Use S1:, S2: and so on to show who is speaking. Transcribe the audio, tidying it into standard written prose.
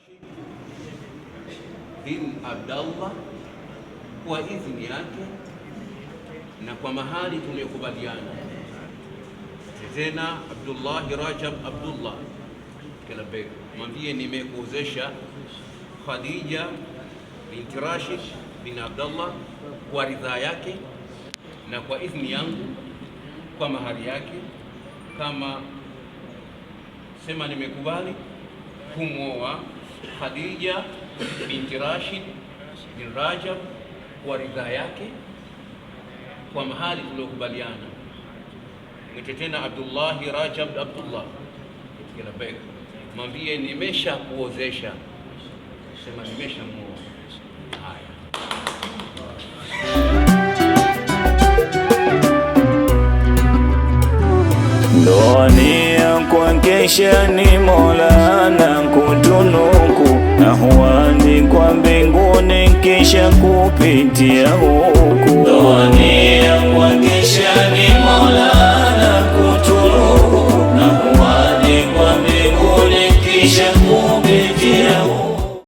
S1: Rashid bin Abdallah kwa idhini yake na kwa mahali tumekubaliana. Tena Abdullah Rajab Abdullah Kalabek, mwambie nimekuozesha Khadija binti Rashid bin Abdallah kwa ridhaa yake na kwa idhini yangu kwa mahari yake, kama sema nimekubali kumwoa Khadija binti Rashid bin Rajab kwa ridhaa yake kwa mahali tuliokubaliana. Mwite tena Abdullah Rajab Abdullah Kalabek, mwambie nimesha kuozesha, sema nimesha muoa. Haya,
S2: ndoani kwa kesha ni Mola na kutunuku, na huandikwa mbinguni kisha kupitia huku. Ndoani kwa kesha ni Mola